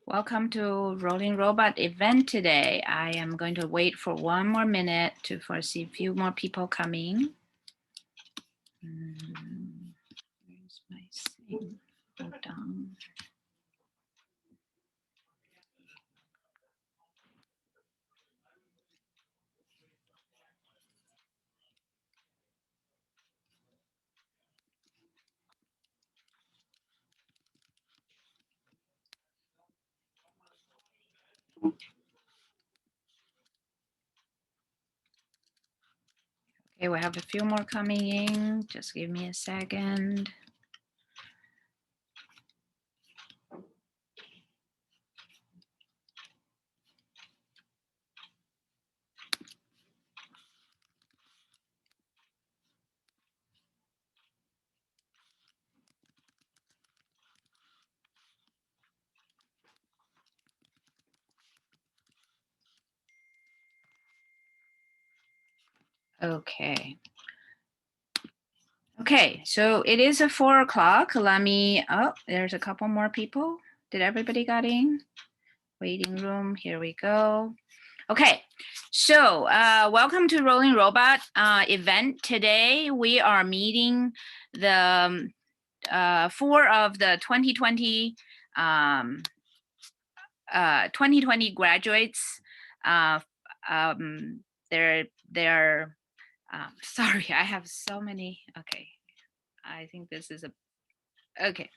Welcome to Rolling Robot event today. I am going to wait for one more minute to foresee a few more people coming. Where's my thing? Hold on. Okay, we have a few more coming in. Just give me a second. Okay. Okay, so it is a 4 o'clock. Let me, oh, there's a couple more people. Did everybody got in? Waiting room, here we go. Okay, so welcome to Rolling Robot event. Today we are meeting the 4 of the 2020 2020 graduates. They're sorry, I have so many. Okay, I think this is a okay.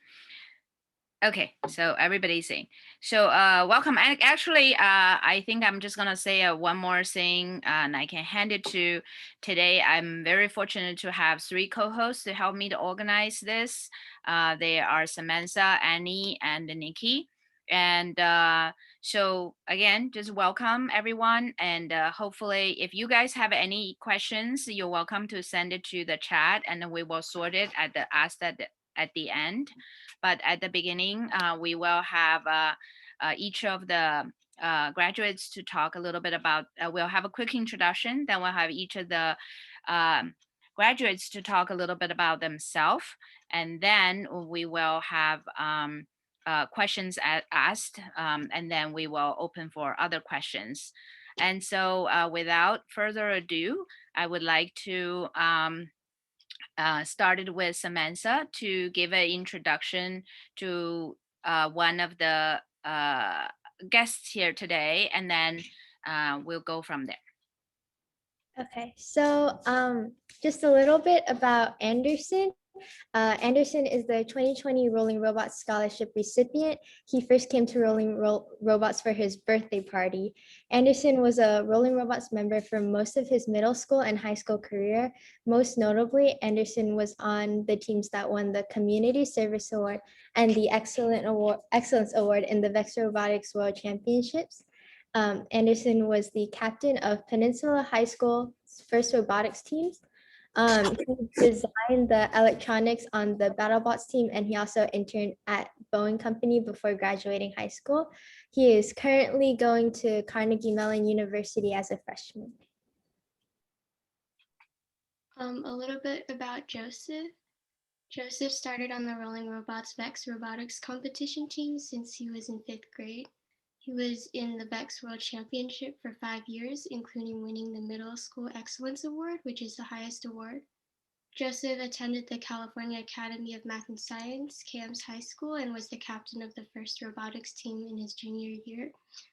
Okay, so everybody's saying. So welcome. Actually, I think I'm just gonna say one more thing, and I can hand it to today. I'm very fortunate to have 3 co-hosts to help me to organize this. They are Samantha, Annie, and Nikki. And so again, just welcome everyone. And hopefully, if you guys have any questions, you're welcome to send it to the chat, and then we will sort it at the end. But at the beginning, we will have each of the graduates to talk a little bit about, we'll have a quick introduction, then we'll have each of the graduates to talk a little bit about themselves, and then we will have questions asked, and then we will open for other questions. And so without further ado, I would like to started with Samantha to give an introduction to one of the guests here today, and then we'll go from there. Okay, so just a little bit about Anderson. Anderson is the 2020 Rolling Robots Scholarship recipient. He first came to Rolling Robots for his birthday party. Anderson was a Rolling Robots member for most of his middle school and high school career. Most notably, Anderson was on the teams that won the Community Service Award and the Excellence Award in the VEX Robotics World Championships. Anderson was the captain of Peninsula High School's first robotics teams. He designed the electronics on the BattleBots team, and he also interned at Boeing Company before graduating high school. He is currently going to Carnegie Mellon University as a freshman. A little bit about Joseph. Joseph started on the Rolling Robots VEX Robotics competition team since he was in 5th grade. He was in the VEX World Championship for 5 years, including winning the Middle School Excellence Award, which is the highest award. Joseph attended the California Academy of Math and Science, CAMS High School, and was the captain of the first robotics team in his junior year,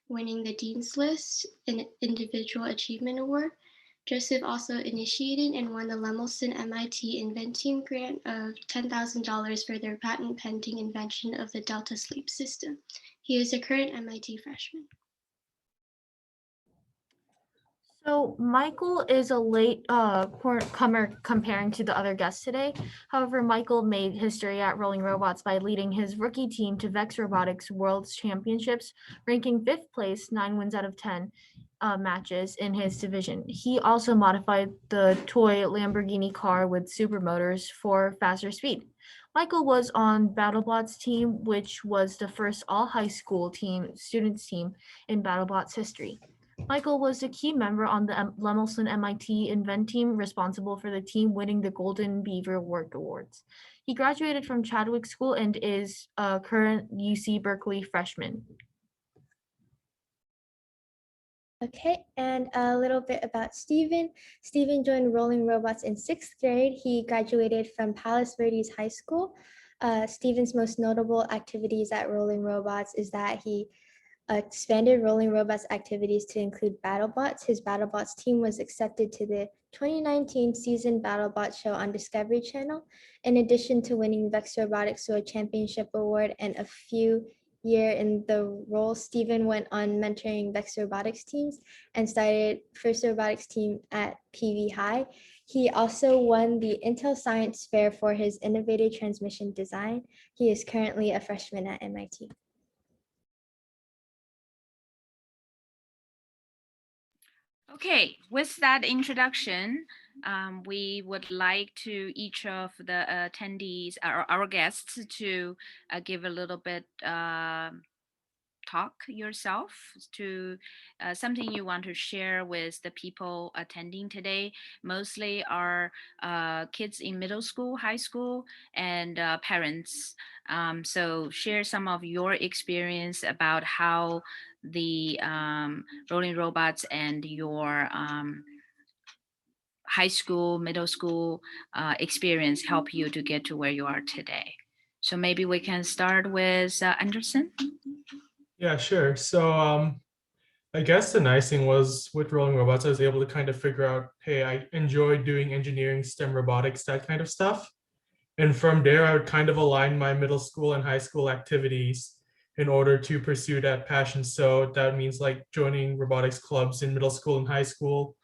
winning the Dean's List, an Individual Achievement Award. Joseph also initiated and won the Lemelson MIT Invent Team grant of $10,000 for their patent-pending invention of the Delta Sleep system. He is a current MIT freshman. So Michael is a late comer comparing to the other guests today. However, Michael made history at Rolling Robots by leading his rookie team to VEX Robotics World Championships, ranking 5th place, 9 wins out of 10 matches in his division. He also modified the toy Lamborghini car with supermotors for faster speed. Michael was on BattleBots team, which was the first all high school students team in BattleBots history. Michael was a key member on the Lemelson MIT Invent team, responsible for the team winning the Golden Beaver Work Awards. He graduated from Chadwick School and is a current UC Berkeley freshman. Okay, and a little bit about Steven. Steven joined Rolling Robots in 6th grade. He graduated from Palos Verdes High School. Steven's most notable activities at Rolling Robots is that he expanded Rolling Robots activities to include BattleBots. His BattleBots team was accepted to the 2019 season BattleBot show on Discovery Channel. In addition to winning Vex Robotics World Championship Award and a few year in the role, Steven went on mentoring Vex Robotics teams and started first robotics team at PV High. He also won the Intel Science Fair for his innovative transmission design. He is currently a freshman at MIT. Okay, with that introduction, we would like to each of the attendees, our guests, to give a little bit talk yourself to something you want to share with the people attending today. Mostly are kids in middle school, high school, and parents. So share some of your experience about how the rolling robots and your high school, middle school experience help you to get to where you are today. So maybe we can start with Anderson. Yeah, sure. So I guess the nice thing was with Rolling Robots, I was able to kind of figure out, hey, I enjoy doing engineering, STEM, robotics, that kind of stuff. And from there, I would kind of align my middle school and high school activities in order to pursue that passion. So that means like joining robotics clubs in middle school and high school,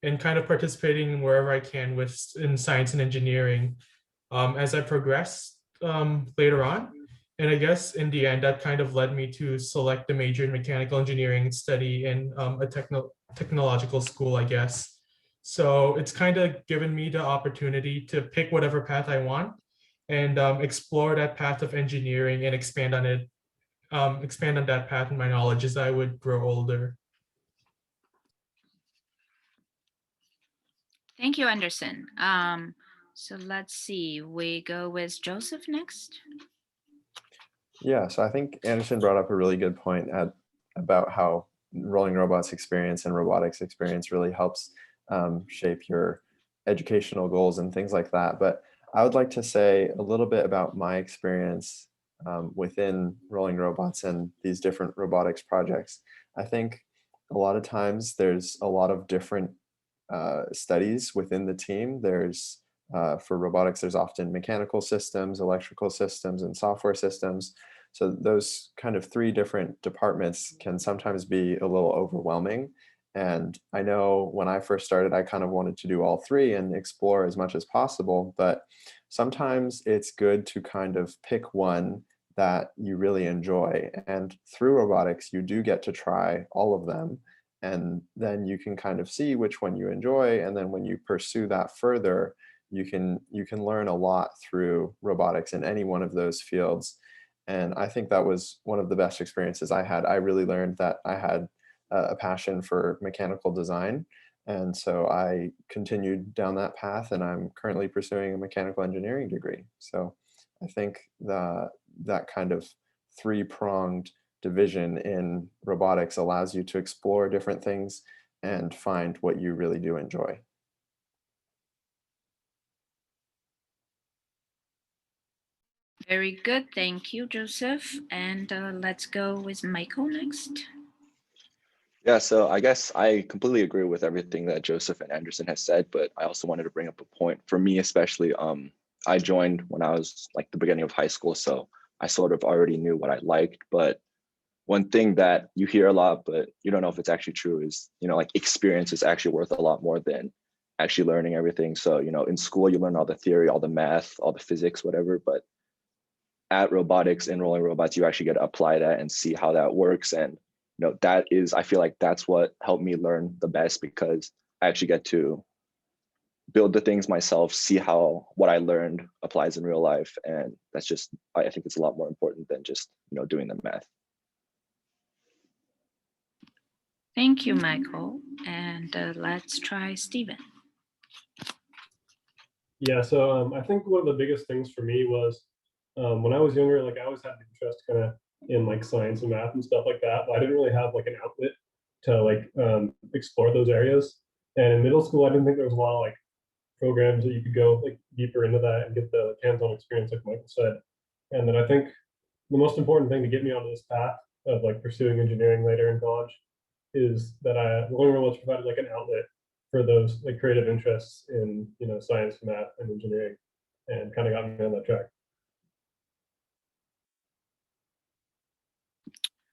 and kind of participating wherever I can in science and engineering as I progressed later on. And I guess in the end, that kind of led me to select the major in mechanical engineering and study in a technological school, I guess. So it's kind of given me the opportunity to pick whatever path I want and explore that path of engineering and expand on it, expand on that path in my knowledge as I would grow older. Thank you, Anderson. So let's see, we go with Joseph next. Yeah, so I think Anderson brought up a really good point about how Rolling Robots experience and robotics experience really helps shape your educational goals and things like that. But I would like to say a little bit about my experience within Rolling Robots and these different robotics projects. I think a lot of times there's a lot of different studies within the team. There's for robotics, there's often mechanical systems, electrical systems, and software systems. So those kind of three different departments can sometimes be a little overwhelming. And I know when I first started, I kind of wanted to do all three and explore as much as possible. But sometimes it's good to kind of pick one that you really enjoy. And through robotics, you do get to try all of them. And then you can kind of see which one you enjoy. And then when you pursue that further, you can learn a lot through robotics in any one of those fields. And I think that was one of the best experiences I had. I really learned that I had a passion for mechanical design. And so I continued down that path, and I'm currently pursuing a mechanical engineering degree. So I think that kind of three-pronged division in robotics allows you to explore different things and find what you really do enjoy. Very good, thank you, Joseph. And let's go with Michael next. Yeah, so I guess I completely agree with everything that Joseph and Anderson has said, but I also wanted to bring up a point. For me especially, I joined when I was like the beginning of high school, so I sort of already knew what I liked. But one thing that you hear a lot, but you don't know if it's actually true, is, like experience is actually worth a lot more than actually learning everything. So, in school, you learn all the theory, all the math, all the physics, whatever, but at robotics and rolling robots, you actually get to apply that and see how that works. And I feel like that's what helped me learn the best, because I actually get to build the things myself, see how what I learned applies in real life. And that's just, I think it's a lot more important than just, doing the math. Thank you, Michael. And let's try Stephen. Yeah, so I think one of the biggest things for me was when I was younger, I always had an interest kind of in like science and math and stuff like that, but I didn't really have like an outlet to like explore those areas. And in middle school, I didn't think there was a lot of like programs that you could go like deeper into that and get the hands-on experience, like Michael said. And then I think the most important thing to get me onto this path of like pursuing engineering later in college is that Rolling Robots provided like an outlet for those like creative interests in science, math, and engineering, and kind of got me on that track.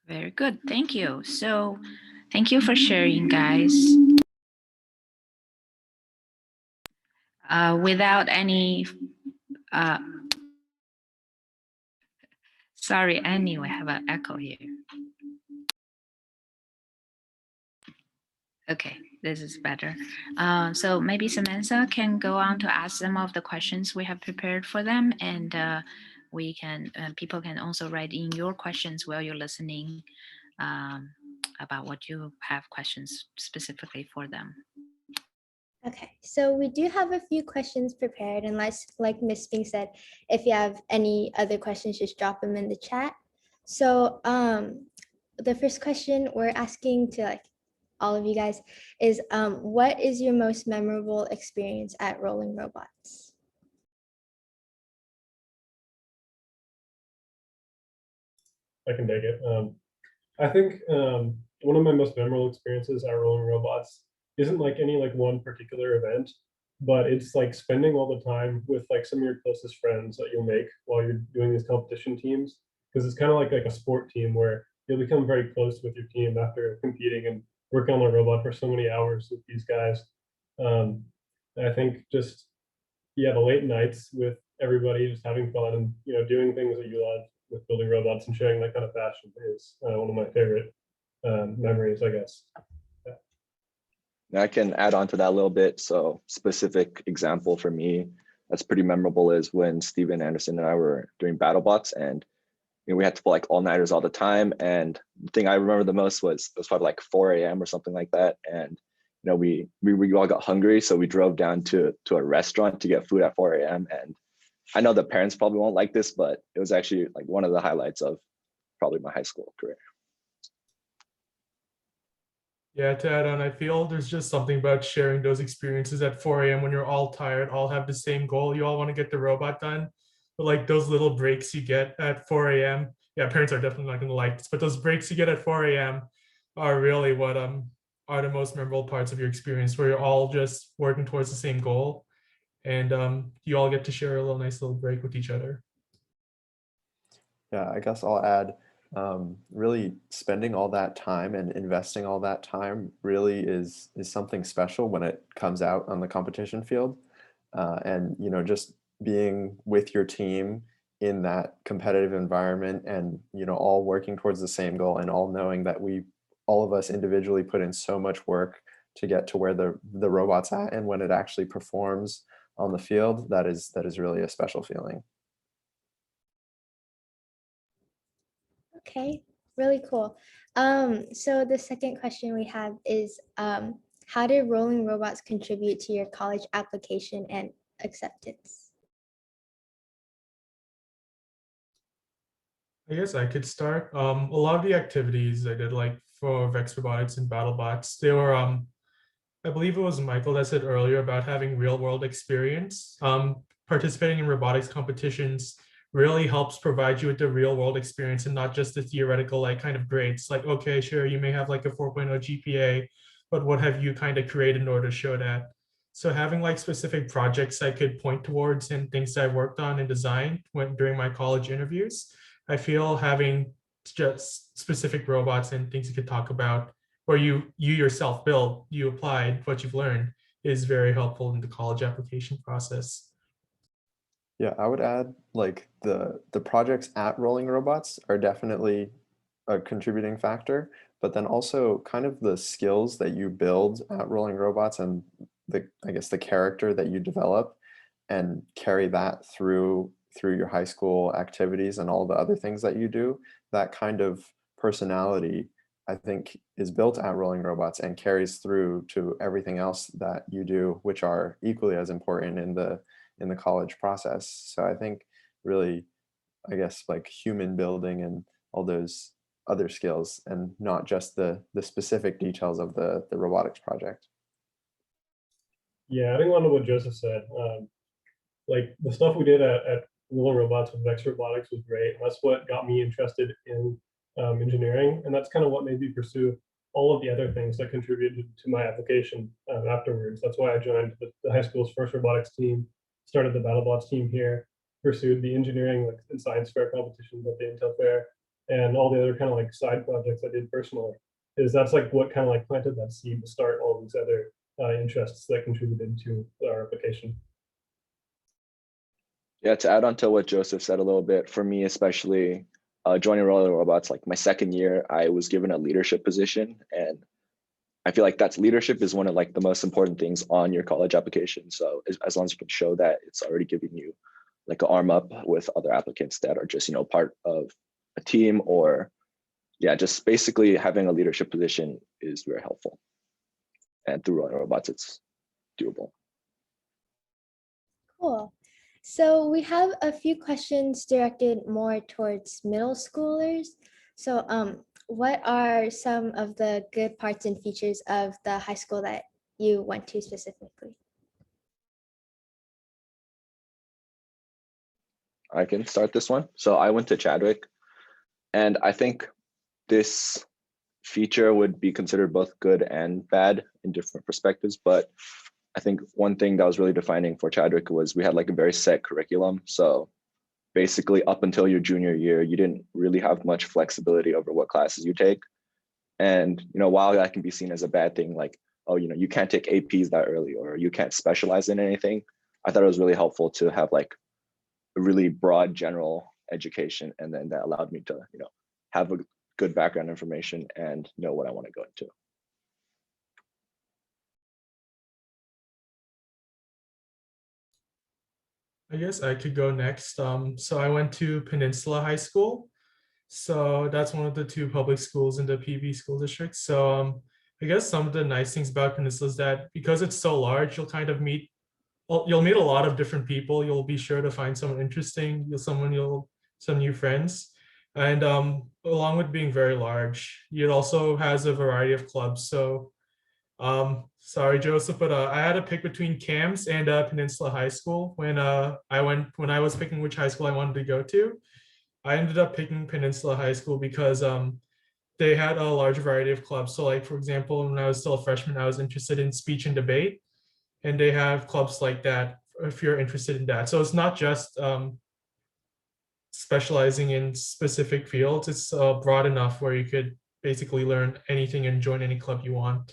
Very good. Thank you. So thank you for sharing, guys. Without any, sorry, anyway, I have an echo here. Okay, this is better. So maybe Samantha can go on to ask some of the questions we have prepared for them, and we can people can also write in your questions while you're listening about what you have questions specifically for them. Okay, so we do have a few questions prepared, and like Miss Spink said, if you have any other questions, just drop them in the chat. So the first question we're asking to like all of you guys is what is your most memorable experience at Rolling Robots? I can take it. I think one of my most memorable experiences at Rolling Robots isn't like any like one particular event, but it's like spending all the time with like some of your closest friends that you'll make while you're doing these competition teams. Because it's kind of like a sport team where you'll become very close with your team after competing and working on the robot for so many hours with these guys. And I think just the late nights with everybody, just having fun and doing things that you love with building robots and sharing that kind of passion is one of my favorite memories, I guess. And I can add on to that a little bit. So specific example for me that's pretty memorable is when Steven Anderson and I were doing BattleBots, and we had to pull like all-nighters all the time. And the thing I remember the most was it was probably like 4 a.m. or something like that. And we all got hungry, so we drove down to a restaurant to get food at 4 a.m. And I know the parents probably won't like this, but it was actually like one of the highlights of probably my high school career. Yeah, to add on, I feel there's just something about sharing those experiences at 4 a.m. when you're all tired, all have the same goal. You all want to get the robot done. But like those little breaks you get at 4 a.m. Yeah, parents are definitely not going to like this, but those breaks you get at 4 a.m. are really what are the most memorable parts of your experience, where you're all just working towards the same goal, and you all get to share a nice little break with each other. Yeah, I guess I'll add, really spending all that time and investing all that time really is something special when it comes out on the competition field. And just being with your team in that competitive environment, and all working towards the same goal, and all knowing that all of us individually put in so much work to get to where the robot's at, and when it actually performs on the field, that is really a special feeling. Okay, really cool. So the second question we have is how did Rolling Robots contribute to your college application and acceptance? I guess I could start. A lot of the activities I did, like for Vex Robotics and BattleBots, they were, I believe it was Michael that said earlier about having real world experience. Participating in robotics competitions really helps provide you with the real world experience and not just the theoretical like kind of grades. Like, okay, sure, you may have like a 4.0 GPA, but what have you kind of created in order to show that? So having like specific projects I could point towards and things that I worked on and designed during my college interviews, I feel having just specific robots and things you could talk about, or you yourself build, you applied what you've learned, is very helpful in the college application process. Yeah, I would add like the projects at Rolling Robots are definitely a contributing factor, but then also kind of the skills that you build at Rolling Robots, and I guess the character that you develop and carry that through your high school activities and all the other things that you do, that kind of personality I think is built at Rolling Robots and carries through to everything else that you do, which are equally as important in the college process. So I think really, I guess like human building and all those other skills and not just the specific details of the robotics project. Yeah, adding on to what Joseph said, like the stuff we did at Rolling Robots with Vex Robotics was great. That's what got me interested in engineering, and that's kind of what made me pursue all of the other things that contributed to my application afterwards. That's why I joined the high school's first robotics team, started the BattleBots team here, pursued the engineering and science fair competitions at the Intel Fair, and all the other kind of like side projects I did personally. That's like what kind of like planted that seed to start all these other interests that contributed to our application. Yeah, to add on to what Joseph said a little bit, for me especially, joining Rolling Robots, like my second year, I was given a leadership position, and I feel like that's leadership is one of like the most important things on your college application. So as long as you can show that, it's already giving you like an arm up with other applicants that are just, you know, part of a team, or yeah, just basically having a leadership position is very helpful. And through Rolling Robots, it's doable. Cool. So we have a few questions directed more towards middle schoolers. So what are some of the good parts and features of the high school that you went to specifically? I can start this one. So I went to Chadwick, and I think this feature would be considered both good and bad in different perspectives. But I think one thing that was really defining for Chadwick was we had like a very set curriculum. So basically up until your junior year, you didn't really have much flexibility over what classes you take. And, you know, while that can be seen as a bad thing, like, oh, you know, you can't take APs that early, or you can't specialize in anything, I thought it was really helpful to have like a really broad general education. And then that allowed me to, you know, have a good background information and know what I want to go into. I guess I could go next. So I went to Peninsula High School. So that's one of the two public schools in the PB school district. So I guess some of the nice things about Peninsula is that because it's so large, you'll meet a lot of different people. You'll be sure to find someone interesting. Some new friends. And along with being very large, it also has a variety of clubs. So sorry, Joseph, but I had to pick between CAMS and Peninsula High School when I was picking which high school I wanted to go to. I ended up picking Peninsula High School because they had a large variety of clubs. So like, for example, when I was still a freshman, I was interested in speech and debate, and they have clubs like that if you're interested in that. So it's not just specializing in specific fields. It's broad enough where you could basically learn anything and join any club you want.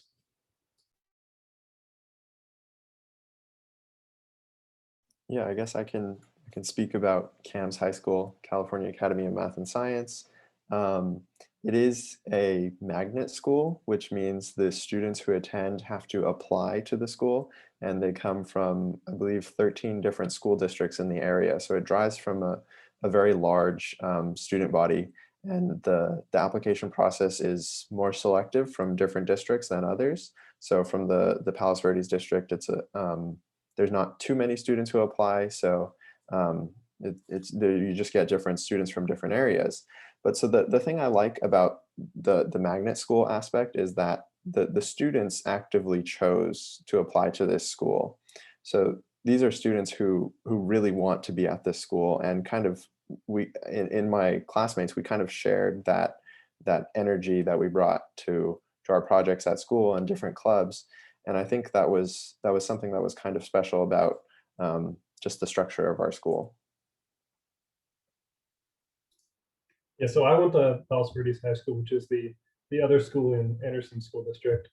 Yeah, I guess I can speak about CAMS High School, California Academy of Math and Science. It is a magnet school, which means the students who attend have to apply to the school, and they come from, I believe, 13 different school districts in the area. So it draws from a very large student body, and the application process is more selective from different districts than others. So from the Palos Verdes district, there's not too many students who apply, so you just get different students from different areas. But so the thing I like about the magnet school aspect is that the students actively chose to apply to this school. So these are students who really want to be at this school, and kind of in my classmates, we kind of shared that energy that we brought to our projects at school and different clubs. And I think that was something that was kind of special about just the structure of our school. Yeah, so I went to Palos Verdes High School, which is the other school in Anderson School District.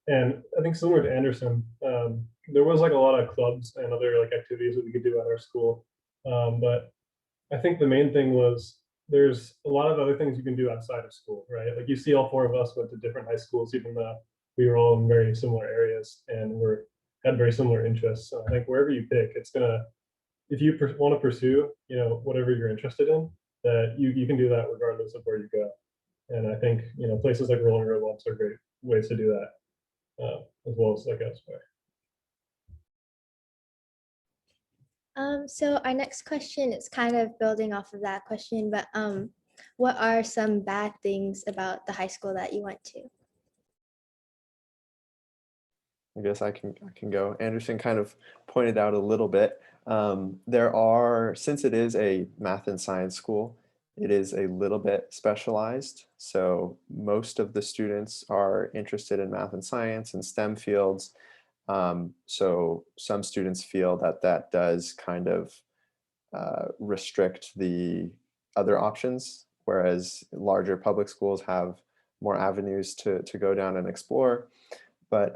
And I think similar to Anderson, there was like a lot of clubs and other like activities that we could do at our school. But I think the main thing was there's a lot of other things you can do outside of school, right? Like you see all four of us went to different high schools, even though we were all in very similar areas and had very similar interests. So I think wherever you pick, it's gonna, if you want to pursue, you know, whatever you're interested in, that you can do that regardless of where you go. And I think, you know, places like Rolling Robots are great ways to do that, as well as like elsewhere. So our next question is kind of building off of that question, but what are some bad things about the high school that you went to? I guess I can go. Anderson kind of pointed out a little bit. There are, since it is a math and science school, it is a little bit specialized. So most of the students are interested in math and science and STEM fields. So some students feel that that does kind of restrict the other options, whereas larger public schools have more avenues to go down and explore. But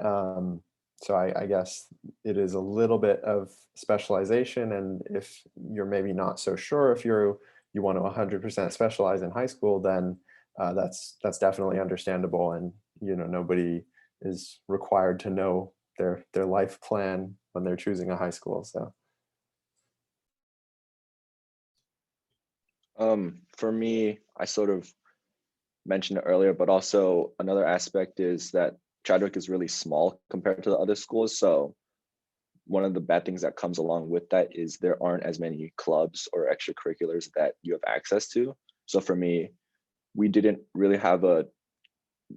so I guess it is a little bit of specialization, and if you're maybe not so sure if you want to 100% specialize in high school, then that's definitely understandable, and nobody is required to know their life plan when they're choosing a high school. So for me, I sort of mentioned it earlier, but also another aspect is that Chadwick is really small compared to the other schools. So one of the bad things that comes along with that is there aren't as many clubs or extracurriculars that you have access to. So for me, we didn't really have a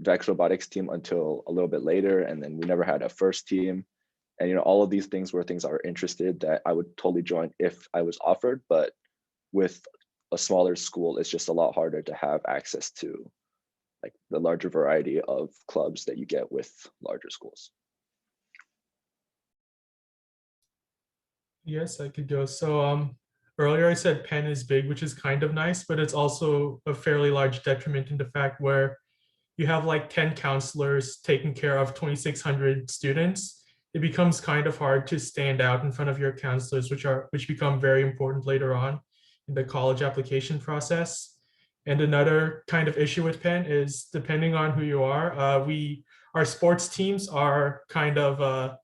VEX robotics team until a little bit later, and then we never had a first team. And all of these things were things I were interested that I would totally join if I was offered, but with a smaller school, it's just a lot harder to have access to like the larger variety of clubs that you get with larger schools. Yes, I could go. So earlier I said Penn is big, which is kind of nice, but it's also a fairly large detriment in the fact where you have like 10 counselors taking care of 2,600 students. It becomes kind of hard to stand out in front of your counselors, which become very important later on in the college application process. And another kind of issue with Penn is depending on who you are, our sports teams are kind of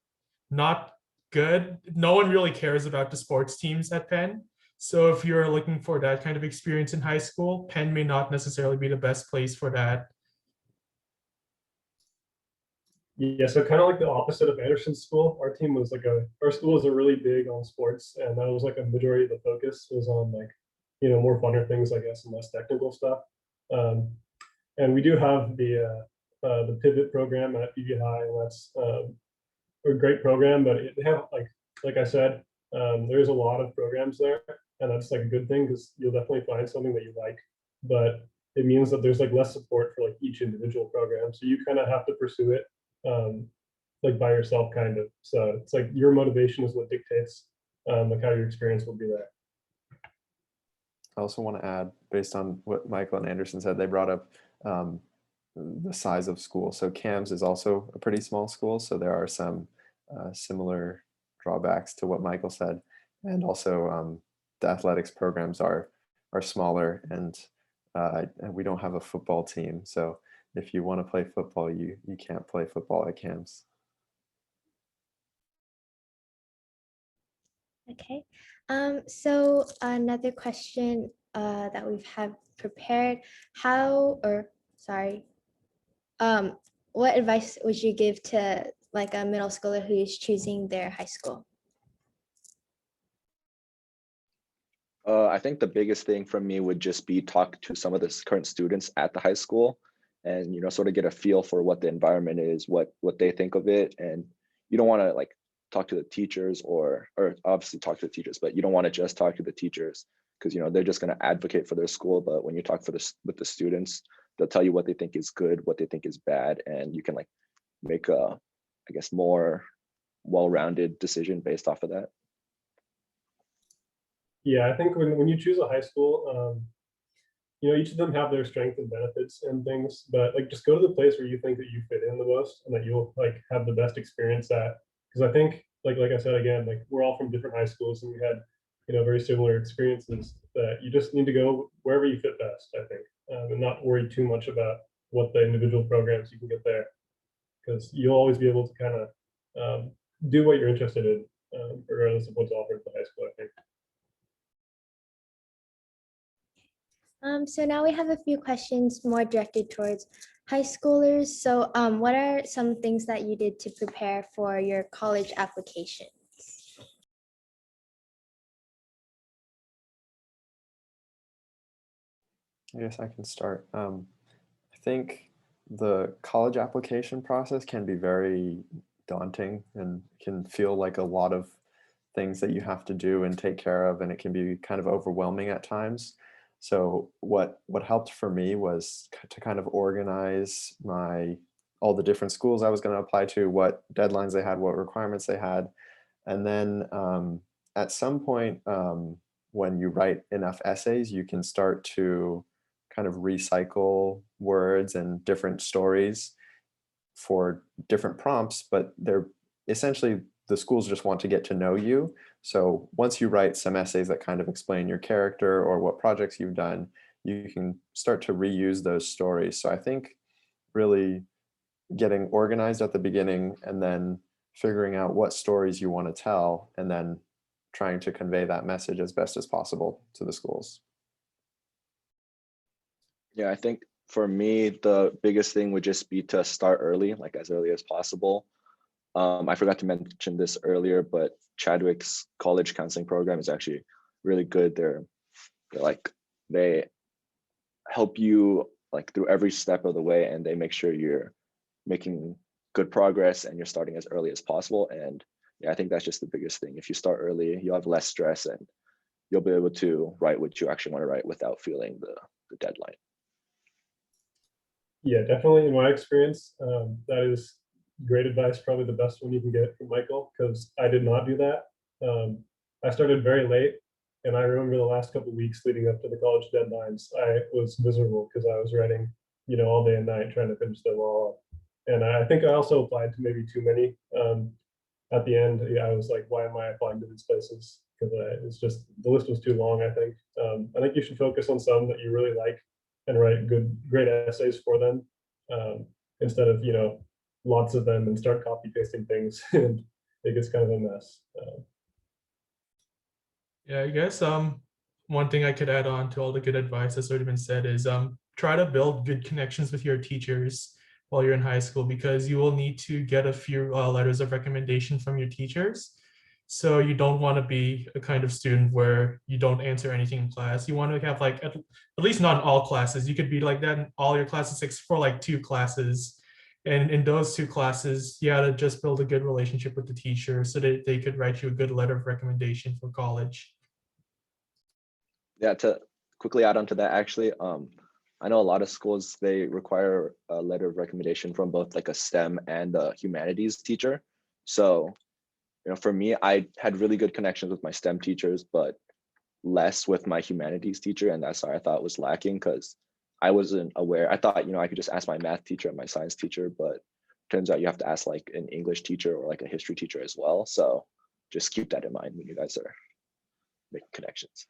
not good. No one really cares about the sports teams at Penn. So if you're looking for that kind of experience in high school, Penn may not necessarily be the best place for that. Yeah, so kind of like the opposite of Anderson's school. Our team was our school was really big on sports, and that was like a majority of the focus was on like, more funner things, I guess, and less technical stuff. And we do have the pivot program at PV High, and that's a great program, but they have like I said, there's a lot of programs there, and that's like a good thing because you'll definitely find something that you like, but it means that there's like less support for like each individual program, so you kind of have to pursue it like by yourself kind of. So it's like your motivation is what dictates like how your experience will be there. I also want to add, based on what Michael and Anderson said, they brought up the size of school. So CAMS is also a pretty small school, so there are some similar drawbacks to what Michael said, and also the athletics programs are smaller, and we don't have a football team. So if you want to play football, you can't play football at CAMS. Okay. So another question that we've had prepared, what advice would you give to like a middle schooler who is choosing their high school? I think the biggest thing for me would just be talk to some of the current students at the high school and, sort of get a feel for what the environment is, what they think of it. And you don't want to like talk to the teachers or obviously talk to the teachers, but you don't want to just talk to the teachers because, they're just going to advocate for their school. But when you talk with the students, they'll tell you what they think is good, what they think is bad. And you can like make a, I guess, more well-rounded decision based off of that. Yeah, I think when you choose a high school, each of them have their strengths and benefits and things, but like just go to the place where you think that you fit in the most and that you'll like have the best experience at. Because I think like I said again, like we're all from different high schools and we had very similar experiences. That you just need to go wherever you fit best, I think, and not worry too much about what the individual programs you can get there, because you'll always be able to kind of do what you're interested in, regardless of what's offered at the high school, I think. So now we have a few questions more directed towards high schoolers. So what are some things that you did to prepare for your college application? I guess I can start. I think the college application process can be very daunting and can feel like a lot of things that you have to do and take care of, and it can be kind of overwhelming at times. So what helped for me was to kind of organize my all the different schools I was going to apply to, what deadlines they had, what requirements they had, and then at some point, when you write enough essays, you can start to kind of recycle words and different stories for different prompts, but they're essentially the schools just want to get to know you. So once you write some essays that kind of explain your character or what projects you've done, you can start to reuse those stories. So I think really getting organized at the beginning and then figuring out what stories you want to tell and then trying to convey that message as best as possible to the schools. Yeah, I think for me, the biggest thing would just be to start early, like as early as possible. I forgot to mention this earlier, but Chadwick's college counseling program is actually really good. They help you like through every step of the way, and they make sure you're making good progress and you're starting as early as possible. And yeah, I think that's just the biggest thing. If you start early, you'll have less stress and you'll be able to write what you actually want to write without feeling the deadline. Yeah, definitely. In my experience, that is great advice. Probably the best one you can get from Michael, because I did not do that. I started very late, and I remember the last couple of weeks leading up to the college deadlines, I was miserable because I was writing, all day and night trying to finish them all up. And I think I also applied to maybe too many. At the end, yeah, I was like, why am I applying to these places? Because it's just the list was too long. I think you should focus on some that you really like and write great essays for them, instead of lots of them and start copy pasting things, and it gets kind of a mess. Yeah, I guess one thing I could add on to all the good advice that's already been said is try to build good connections with your teachers while you're in high school, because you will need to get a few letters of recommendation from your teachers. So you don't want to be a kind of student where you don't answer anything in class. You want to have like at least not in all classes. You could be like that in all your classes except for like 2 classes. And in those 2 classes, you had to just build a good relationship with the teacher so that they could write you a good letter of recommendation for college. Yeah, to quickly add on to that, actually, I know a lot of schools, they require a letter of recommendation from both like a STEM and a humanities teacher. So, for me, I had really good connections with my STEM teachers, but less with my humanities teacher. And that's why I thought was lacking, because I wasn't aware. I thought, I could just ask my math teacher and my science teacher, but turns out you have to ask like an English teacher or like a history teacher as well. So just keep that in mind when you guys are making connections.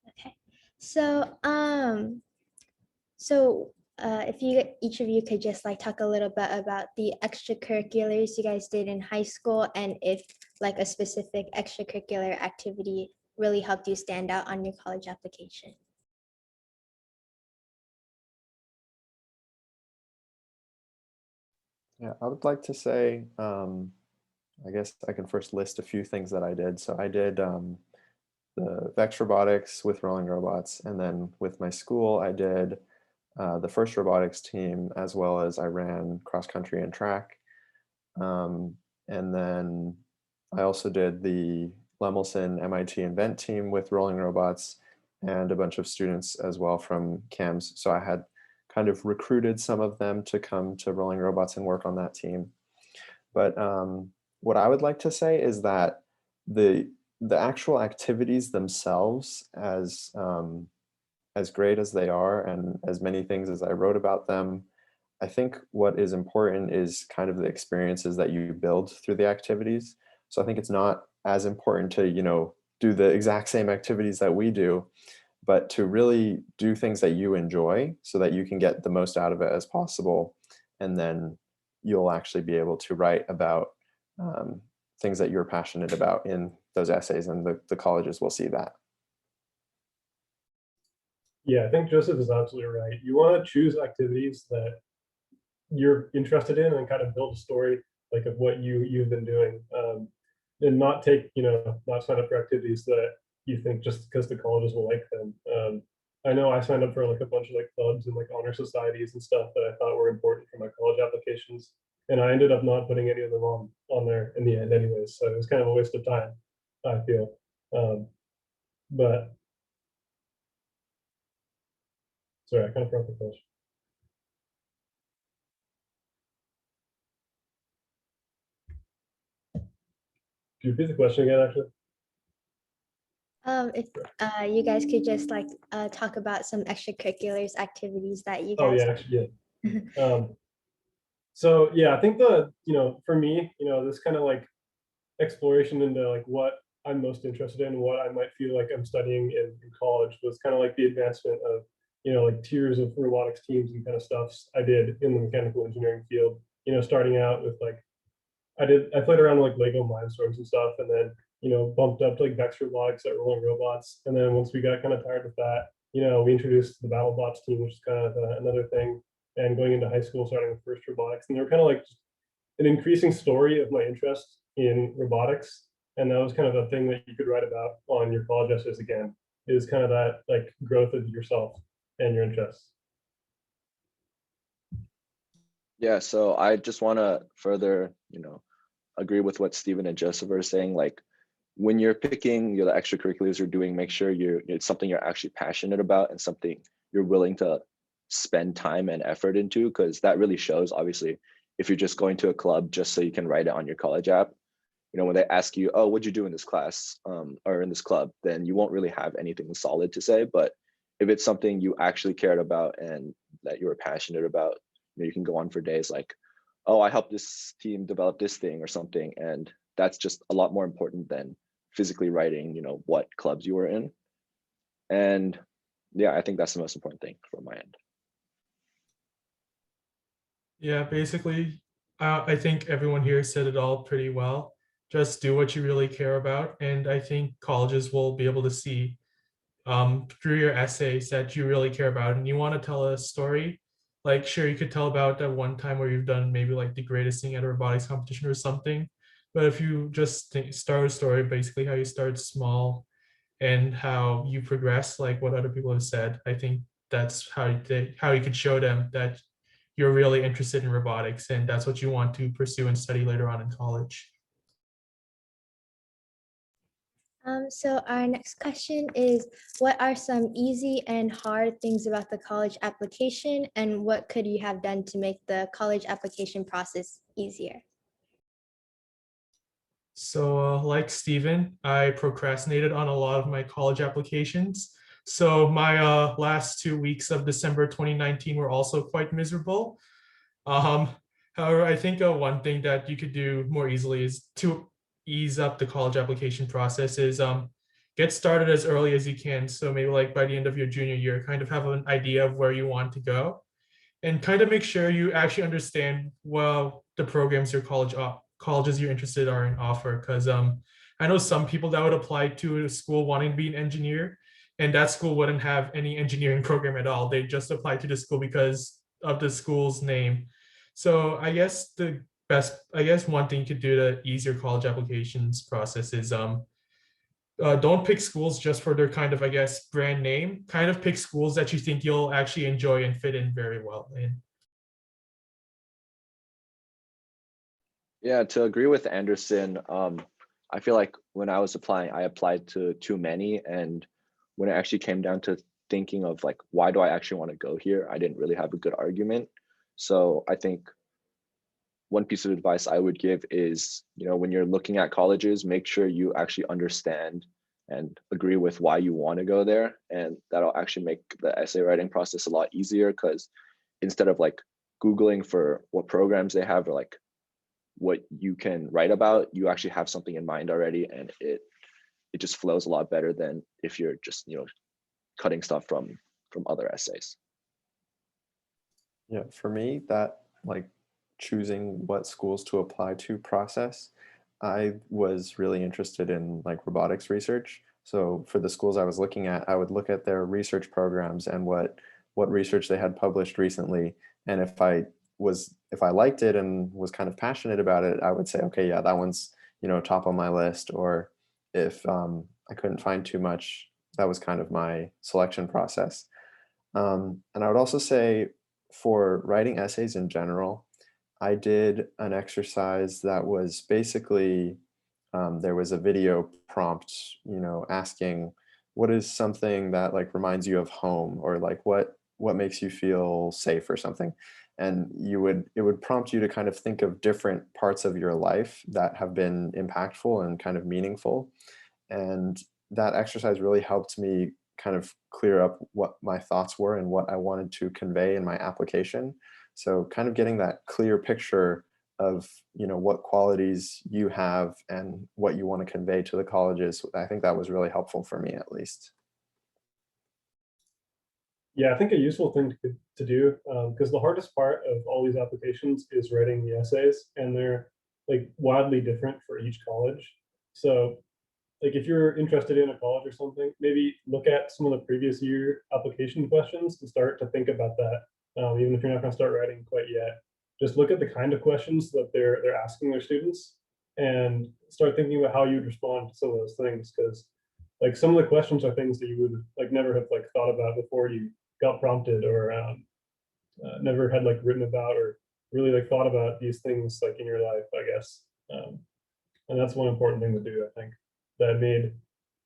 Okay. So, if each of you could just like talk a little bit about the extracurriculars you guys did in high school, and if like a specific extracurricular activity really helped you stand out on your college application. Yeah, I would like to say, I guess I can first list a few things that I did. So I did the Vex Robotics with Rolling Robots, and then with my school, I did the first robotics team, as well as I ran cross country and track. And then I also did the Lemelson MIT Invent team with Rolling Robots and a bunch of students as well from CAMS. So I had kind of recruited some of them to come to Rolling Robots and work on that team. But what I would like to say is that the actual activities themselves, as great as they are and as many things as I wrote about them, I think what is important is kind of the experiences that you build through the activities. So I think it's not as important to, do the exact same activities that we do, but to really do things that you enjoy so that you can get the most out of it as possible. And then you'll actually be able to write about things that you're passionate about in those essays, and the colleges will see that. Yeah, I think Joseph is absolutely right. You want to choose activities that you're interested in and kind of build a story like of what you've been doing, and not take not sign up for activities that you think just because the colleges will like them. I know I signed up for like a bunch of like clubs and like honor societies and stuff that I thought were important for my college applications. And I ended up not putting any of them on there in the end anyways. So it was kind of a waste of time, I feel. But sorry, I kind of forgot the question. Could you repeat the question again, actually? If you guys could just like talk about some extracurriculars activities that you Oh guys. yeah, actually, yeah. So yeah, I think for me, this kind of like exploration into like what I'm most interested in, what I might feel like I'm studying in college was kind of like the advancement of, like tiers of robotics teams and kind of stuff I did in the mechanical engineering field. Starting out with like, I played around with like Lego Mindstorms and stuff, and then, bumped up to like Vex Robotics at Rolling Robots. And then once we got kind of tired of that, we introduced the BattleBots team, which is kind of another thing. And going into high school, starting with first robotics, and they were kind of like an increasing story of my interest in robotics. And that was kind of a thing that you could write about on your college essays again, is kind of that like growth of yourself and your interests. Yeah, so I just want to further, agree with what Stephen and Joseph are saying. Like, when you're picking the extracurriculars you're doing, make sure it's something you're actually passionate about and something you're willing to spend time and effort into, because that really shows. Obviously, if you're just going to a club just so you can write it on your college app, when they ask you, oh, what'd you do in this class or in this club, then you won't really have anything solid to say. But if it's something you actually cared about and that you were passionate about, you can go on for days like, oh, I helped this team develop this thing or something. And that's just a lot more important than physically writing, what clubs you were in. And yeah, I think that's the most important thing from my end. Yeah, basically, I think everyone here said it all pretty well. Just do what you really care about. And I think colleges will be able to see through your essays that you really care about. And you want to tell a story, like, sure, you could tell about that one time where you've done maybe like the greatest thing at a robotics competition or something. But if you just start a story, basically how you start small and how you progress, like what other people have said, I think that's how you could show them that you're really interested in robotics and that's what you want to pursue and study later on in college. So our next question is, what are some easy and hard things about the college application, and what could you have done to make the college application process easier? So like Steven, I procrastinated on a lot of my college applications. So my last 2 weeks of December 2019 were also quite miserable. Um, However, I think one thing that you could do more easily is to ease up the college application process is get started as early as you can. So maybe like by the end of your junior year, kind of have an idea of where you want to go and kind of make sure you actually understand well the programs your colleges you're interested are in offer. Because I know some people that would apply to a school wanting to be an engineer, and that school wouldn't have any engineering program at all. They just apply to the school because of the school's name. So I guess one thing you could do to ease your college applications process is don't pick schools just for their kind of, I guess, brand name. Kind of pick schools that you think you'll actually enjoy and fit in very well in. Yeah, to agree with Anderson, I feel like when I was applying, I applied to too many. And when it actually came down to thinking of like, why do I actually want to go here? I didn't really have a good argument. So I think one piece of advice I would give is, when you're looking at colleges, make sure you actually understand and agree with why you want to go there. And that'll actually make the essay writing process a lot easier, because instead of like Googling for what programs they have or like what you can write about, you actually have something in mind already, and it just flows a lot better than if you're just cutting stuff from other essays. Yeah, for me, that like choosing what schools to apply to process, I was really interested in like robotics research. So for the schools I was looking at, I would look at their research programs and what research they had published recently. And if I liked it and was kind of passionate about it, I would say, okay, yeah, that one's, top on my list. Or if I couldn't find too much, that was kind of my selection process. And I would also say for writing essays in general, I did an exercise that was basically there was a video prompt, asking what is something that like reminds you of home, or like what makes you feel safe or something. And it would prompt you to kind of think of different parts of your life that have been impactful and kind of meaningful. And that exercise really helped me kind of clear up what my thoughts were and what I wanted to convey in my application. So kind of getting that clear picture of what qualities you have and what you want to convey to the colleges. I think that was really helpful for me, at least. Yeah, I think a useful thing to do, because the hardest part of all these applications is writing the essays, and they're like wildly different for each college. So like if you're interested in a college or something, maybe look at some of the previous year application questions and start to think about that. Even if you're not going to start writing quite yet, just look at the kind of questions that they're asking their students, and start thinking about how you'd respond to some of those things. Because like some of the questions are things that you would like never have like thought about before you got prompted, or never had like written about, or really like thought about these things like in your life, I guess. And that's one important thing to do, I think, that made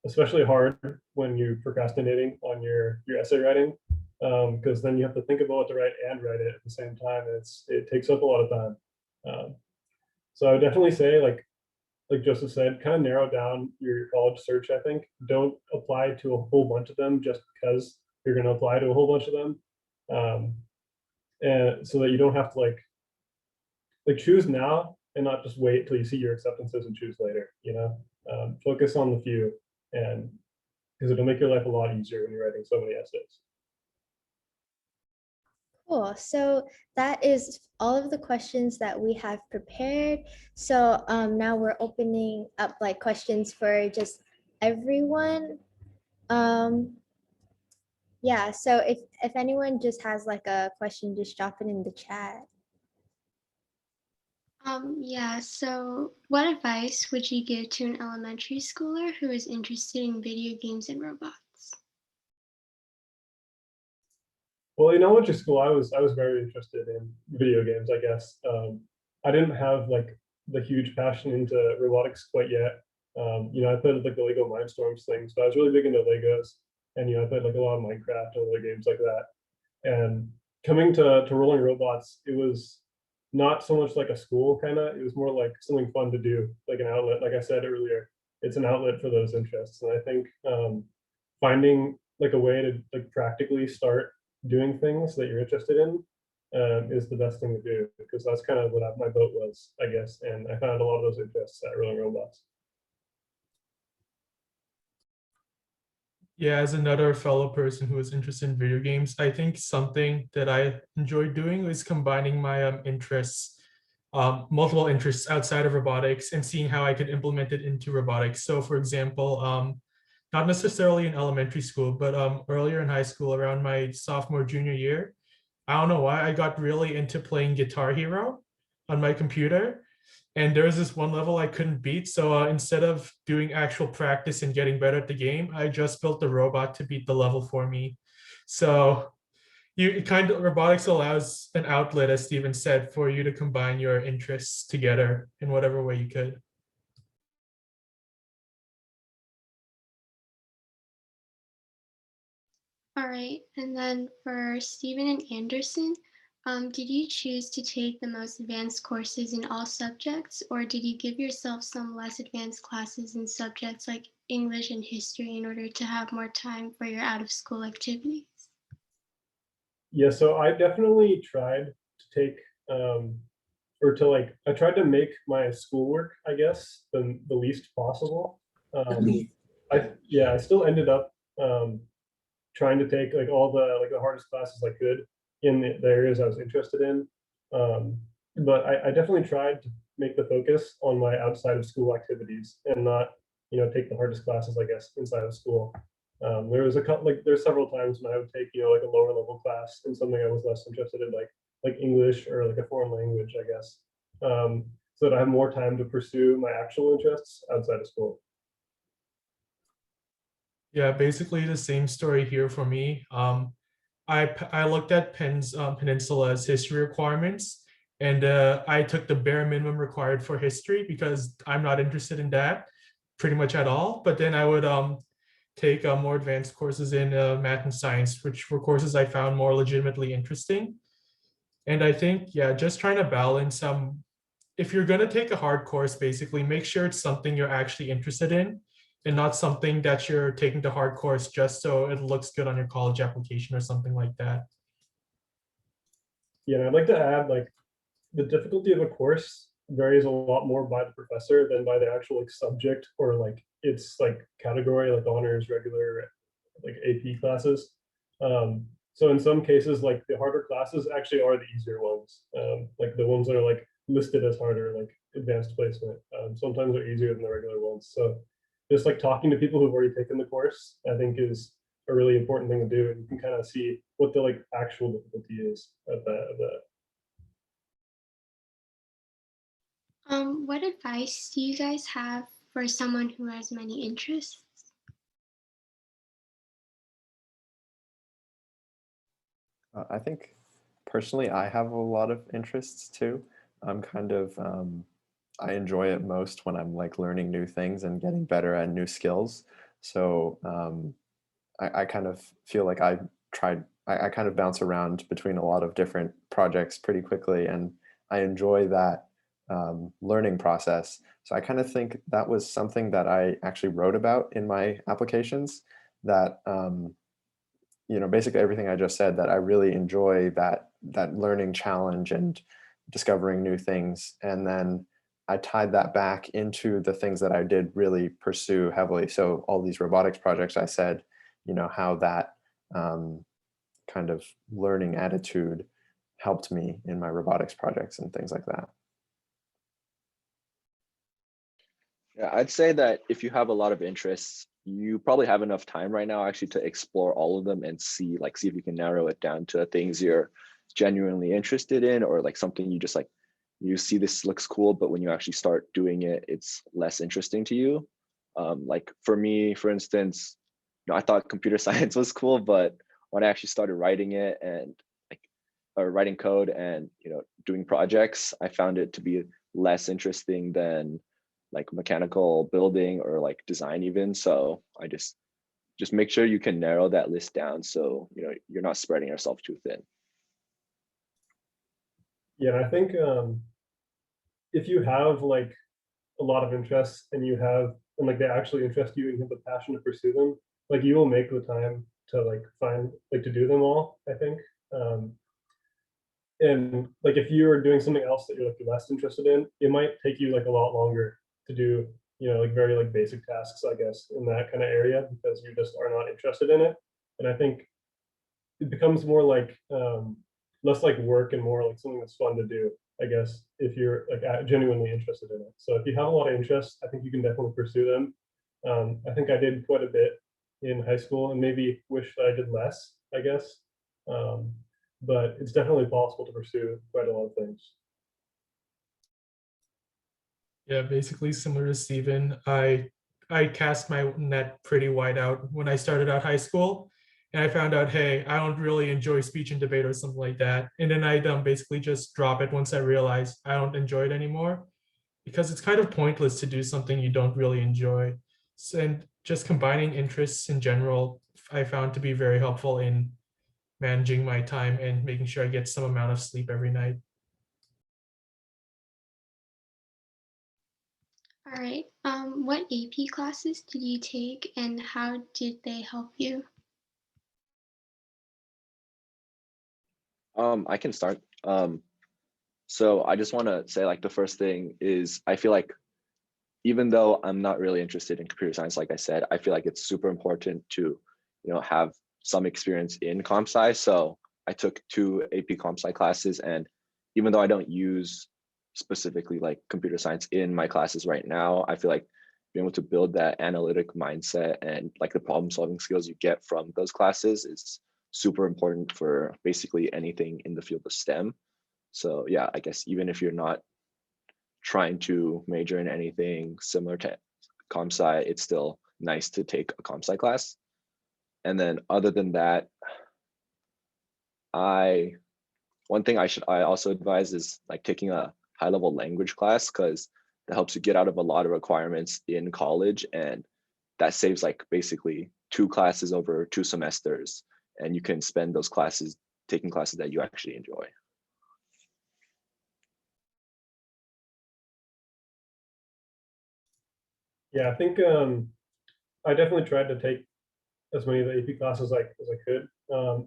especially hard when you're procrastinating on your essay writing, because then you have to think about what to write and write it at the same time, and it takes up a lot of time. So I would definitely say, like Joseph said, kind of narrow down your college search. I think don't apply to a whole bunch of them just because you're going to apply to a whole bunch of them, and so that you don't have to like choose now and not just wait till you see your acceptances and choose later. Focus on the few, and because it'll make your life a lot easier when you're writing so many essays. Cool. So that is all of the questions that we have prepared. So now we're opening up like questions for just everyone. Yeah, so if anyone just has like a question, just drop it in the chat. Yeah, so what advice would you give to an elementary schooler who is interested in video games and robots? Well, in elementary school, I was very interested in video games, I guess. I didn't have like the huge passion into robotics quite yet. I played like the Lego Mindstorms things, but I was really big into Legos, and I played like a lot of Minecraft and other games like that. And coming to Rolling Robots, it was not so much like a school kind of, it was more like something fun to do, like an outlet. Like I said earlier, it's an outlet for those interests. And I think finding like a way to like practically start doing things that you're interested in is the best thing to do, because that's kind of what my boat was, I guess. And I found a lot of those interests at Rolling Robots. Yeah, as another fellow person who is interested in video games, I think something that I enjoy doing is combining my interests, multiple interests outside of robotics, and seeing how I could implement it into robotics. So for example, not necessarily in elementary school, but earlier in high school, around my sophomore, junior year, I don't know why I got really into playing Guitar Hero on my computer. And there was this one level I couldn't beat. So instead of doing actual practice and getting better at the game, I just built the robot to beat the level for me. So robotics allows an outlet, as Steven said, for you to combine your interests together in whatever way you could. All right, and then for Stephen and Anderson, did you choose to take the most advanced courses in all subjects, or did you give yourself some less advanced classes in subjects like English and history in order to have more time for your out-of-school activities? Yeah, so I definitely tried to take I tried to make my schoolwork, I guess, the least possible. I still ended up trying to take like all the hardest classes I could in the areas I was interested in. But I definitely tried to make the focus on my outside of school activities, and not take the hardest classes, I guess, inside of school. There was there's several times when I would take like a lower level class in something I was less interested in, like English or like a foreign language, I guess, so that I have more time to pursue my actual interests outside of school. Yeah, basically the same story here for me. I looked at Penn's Peninsula's history requirements, and I took the bare minimum required for history because I'm not interested in that pretty much at all. But then I would take more advanced courses in math and science, which were courses I found more legitimately interesting. And I think, yeah, just trying to balance if you're going to take a hard course, basically make sure it's something you're actually interested in and not something that you're taking the hard course just so it looks good on your college application or something like that. Yeah, and I'd like to add, like, the difficulty of a course varies a lot more by the professor than by the actual like subject or like its like category, like honors, regular, like AP classes. So in some cases, like the harder classes actually are the easier ones. Like the ones that are like listed as harder, like advanced placement, sometimes are easier than the regular ones. So just like talking to people who've already taken the course, I think is a really important thing to do. And you can kind of see what the like actual difficulty is of that. What advice do you guys have for someone who has many interests? I think personally, I have a lot of interests too. I'm kind of, I enjoy it most when I'm like learning new things and getting better at new skills. So I kind of feel like I kind of bounce around between a lot of different projects pretty quickly, and I enjoy that learning process. So I kind of think that was something that I actually wrote about in my applications, that basically everything I just said, that I really enjoy that learning challenge and discovering new things. And then I tied that back into the things that I did really pursue heavily. So all these robotics projects, I said, how that kind of learning attitude helped me in my robotics projects and things like that. Yeah, I'd say that if you have a lot of interests, you probably have enough time right now actually to explore all of them and see if you can narrow it down to things you're genuinely interested in, or like something you just like, you see this looks cool, but when you actually start doing it, it's less interesting to you. Like for me, for instance, I thought computer science was cool, but when I actually started writing it and like, or writing code and doing projects, I found it to be less interesting than like mechanical building or like design even. So I just make sure you can narrow that list down, so you're not spreading yourself too thin. Yeah, I think if you have like a lot of interests and like they actually interest you and you have the passion to pursue them, like you will make the time to like find like to do them all, I think. And like if you're doing something else that you're like less interested in, it might take you like a lot longer to do, like very like basic tasks, I guess, in that kind of area, because you just are not interested in it. And I think it becomes more like less like work and more like something that's fun to do, I guess, if you're like genuinely interested in it. So if you have a lot of interests, I think you can definitely pursue them. I think I did quite a bit in high school and maybe wish that I did less, I guess. But it's definitely possible to pursue quite a lot of things. Yeah, basically similar to Steven. I cast my net pretty wide out when I started out high school, and I found out, hey, I don't really enjoy speech and debate or something like that. And then I basically just drop it once I realized I don't enjoy it anymore, because it's kind of pointless to do something you don't really enjoy. And just combining interests in general, I found to be very helpful in managing my time and making sure I get some amount of sleep every night. All right. What AP classes did you take and how did they help you? I can start. So I just want to say, like, the first thing is I feel like even though I'm not really interested in computer science, like I said, I feel like it's super important to, have some experience in comp sci. So I took 2 AP comp sci classes, and even though I don't use specifically like computer science in my classes right now, I feel like being able to build that analytic mindset and like the problem solving skills you get from those classes is super important for basically anything in the field of STEM. So yeah, I guess even if you're not trying to major in anything similar to comp sci, it's still nice to take a comp sci class. And then other than that, one thing I also advise is like taking a high level language class, because that helps you get out of a lot of requirements in college, and that saves like basically 2 classes over 2 semesters, and you can spend those classes taking classes that you actually enjoy. Yeah, I think I definitely tried to take as many of the AP classes as I could.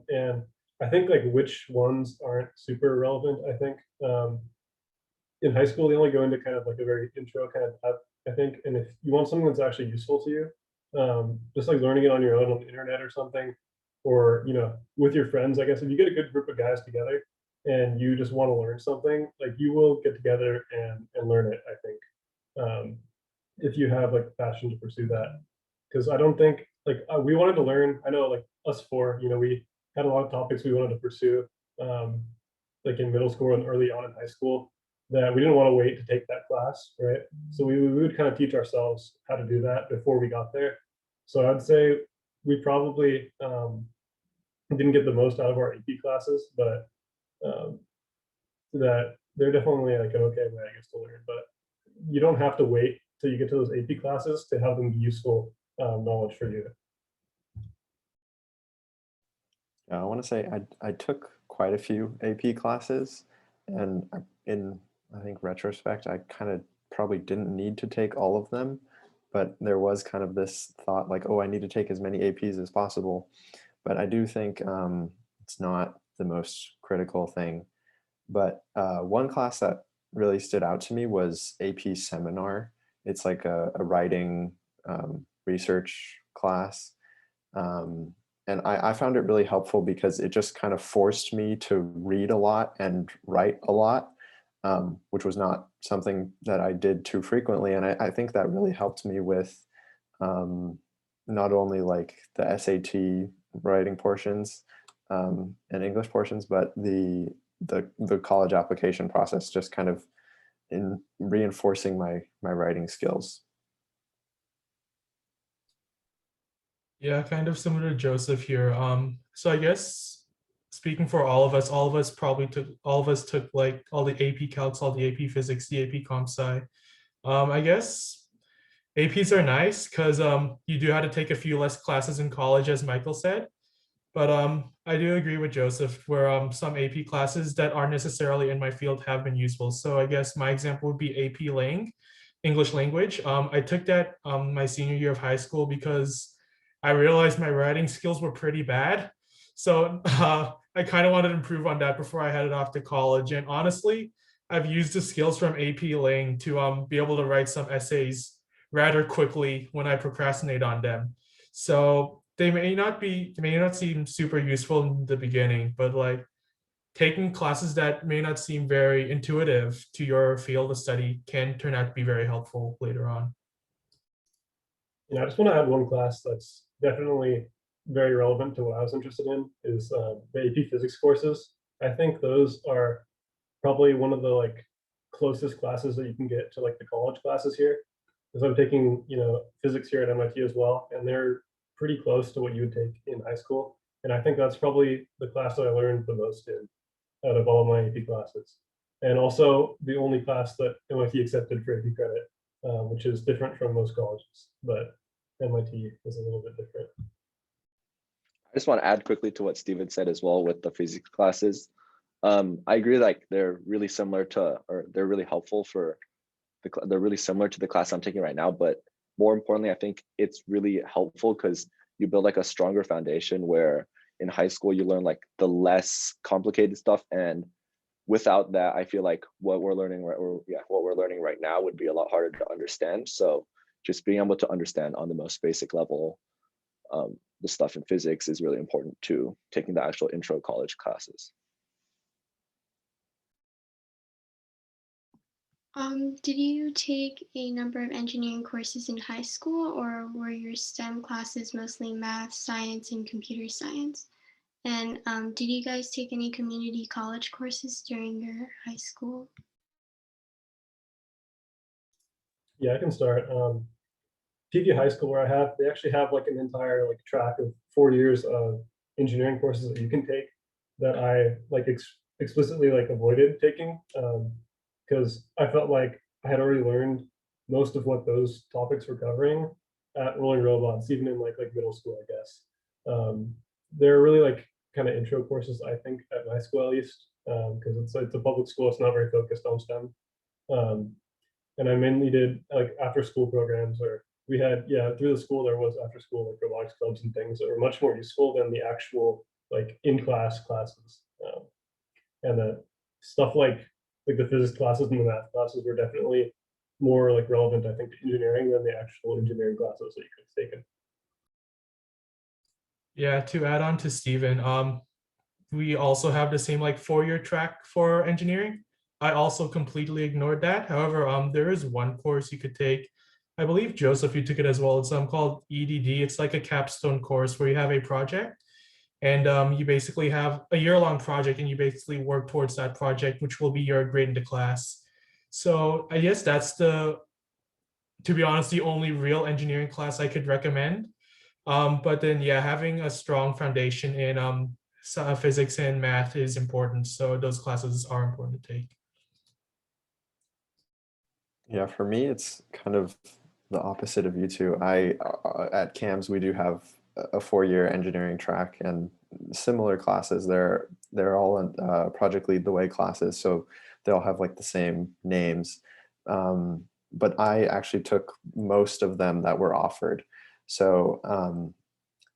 And I think like which ones aren't super relevant. I think in high school they only go into kind of like a very intro kind of depth, I think. And if you want something that's actually useful to you, just like learning it on your own on the internet or something, or with your friends, I guess if you get a good group of guys together and you just want to learn something, like you will get together and learn it, I think. If you have like the passion to pursue that, because I don't think like we wanted to learn. I know like us four, we had a lot of topics we wanted to pursue, like in middle school and early on in high school, that we didn't want to wait to take that class, right? So we would kind of teach ourselves how to do that before we got there. So I'd say we probably didn't get the most out of our AP classes, but that they're definitely like an okay way, I guess, to learn. But you don't have to wait till you get to those AP classes to have them be useful knowledge for you. I want to say I took quite a few AP classes, and in I think retrospect, I kind of probably didn't need to take all of them, but there was kind of this thought like, oh, I need to take as many APs as possible. But I do think it's not the most critical thing. But one class that really stood out to me was AP Seminar. It's like a writing research class. And I found it really helpful because it just kind of forced me to read a lot and write a lot, which was not something that I did too frequently. And I think that really helped me with not only like the SAT writing portions and English portions, but the college application process, just kind of in reinforcing my writing skills. Yeah, kind of similar to Joseph here. So I guess speaking for all of us all of us took like all the AP calcs, all the AP physics, the AP comp sci. I guess APs are nice because you do have to take a few less classes in college, as Michael said. But I do agree with Joseph where some AP classes that aren't necessarily in my field have been useful. So I guess my example would be AP Lang, English language. I took that my senior year of high school because I realized my writing skills were pretty bad. So I kind of wanted to improve on that before I headed off to college. And honestly, I've used the skills from AP Lang to be able to write some essays rather quickly when I procrastinate on them. So they may not seem super useful in the beginning, but like taking classes that may not seem very intuitive to your field of study can turn out to be very helpful later on. I just want to add one class that's definitely very relevant to what I was interested in is the AP physics courses. I think those are probably one of the like closest classes that you can get to like the college classes here. Because I'm taking physics here at MIT as well, and they're pretty close to what you would take in high school. And I think that's probably the class that I learned the most in out of all of my AP classes. And also the only class that MIT accepted for AP credit, which is different from most colleges, but MIT is a little bit different. I just want to add quickly to what Steven said as well with the physics classes. I agree, like they're really similar to, or they're really helpful for they're really similar to the class I'm taking right now, but more importantly, I think it's really helpful because you build like a stronger foundation where in high school you learn like the less complicated stuff, and without that, I feel like what we're learning right now would be a lot harder to understand. So just being able to understand on the most basic level the stuff in physics is really important to taking the actual intro college classes. Did you take a number of engineering courses in high school, or were your STEM classes mostly math, science, and computer science? And did you guys take any community college courses during your high school? Yeah, I can start. PV High School, where they actually have like an entire like track of 4 years of engineering courses that you can take. that I like explicitly like avoided taking, because I felt like I had already learned most of what those topics were covering at Rolling Robots, even in like middle school, I guess. They're really like kind of intro courses, I think, at my school at least, because it's a public school. It's not very focused on STEM. Um, and I mainly did like after school programs where we had, yeah, through the school there was after school like robotics clubs and things that were much more useful than the actual like in class classes. And stuff like the physics classes and the math classes were definitely more like relevant, I think, to engineering than the actual engineering classes that you could have taken. Yeah, to add on to Stephen, we also have the same like 4-year track for engineering. I also completely ignored that. However, there is one course you could take. I believe Joseph, you took it as well. It's called EDD. It's like a capstone course where you have a project, and you basically have a year-long project, and you basically work towards that project, which will be your grade in the class. So I guess that's to be honest, the only real engineering class I could recommend. But then, yeah, having a strong foundation in physics and math is important. So those classes are important to take. Yeah, for me, it's kind of the opposite of you two. At CAMS, we do have a 4-year engineering track and similar classes. They're all in, Project Lead the Way classes, so they all have like the same names. But I actually took most of them that were offered. So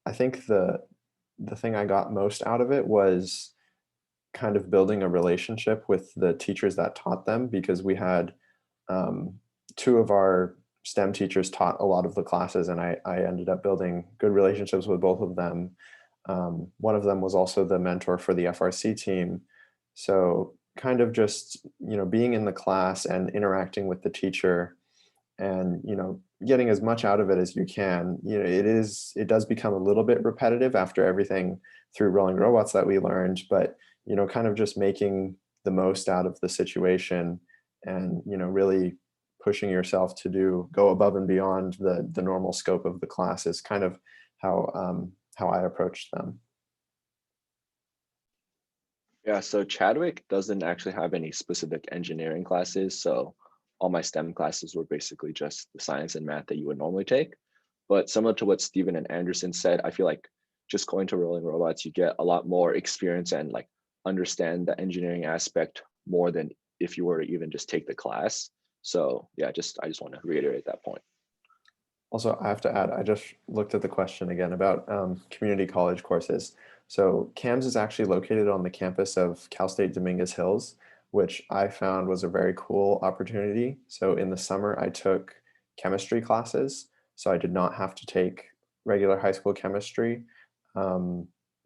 I think the thing I got most out of it was kind of building a relationship with the teachers that taught them, because we had 2 of our STEM teachers taught a lot of the classes, and I ended up building good relationships with both of them. One of them was also the mentor for the FRC team. So kind of just, being in the class and interacting with the teacher and, getting as much out of it as you can. It does become a little bit repetitive after everything through Rolling Robots that we learned, but, kind of just making the most out of the situation and, really pushing yourself to go above and beyond the normal scope of the class is kind of how I approached them. Yeah, so Chadwick doesn't actually have any specific engineering classes. So all my STEM classes were basically just the science and math that you would normally take. But similar to what Stephen and Anderson said, I feel like just going to Rolling Robots, you get a lot more experience and like understand the engineering aspect more than if you were to even just take the class. So yeah, I just want to reiterate that point. Also, I have to add, I just looked at the question again about community college courses. So CAMS is actually located on the campus of Cal State Dominguez Hills, which I found was a very cool opportunity. So in the summer, I took chemistry classes. So I did not have to take regular high school chemistry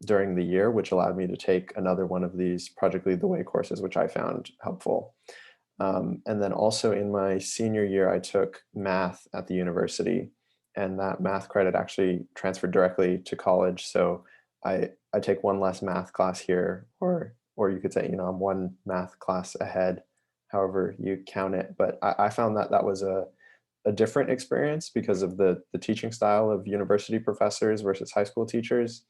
during the year, which allowed me to take another one of these Project Lead the Way courses, which I found helpful. And then also in my senior year, I took math at the university, and that math credit actually transferred directly to college. So I take one less math class here, or you could say, I'm one math class ahead, however you count it. But I found that was a different experience because of the teaching style of university professors versus high school teachers.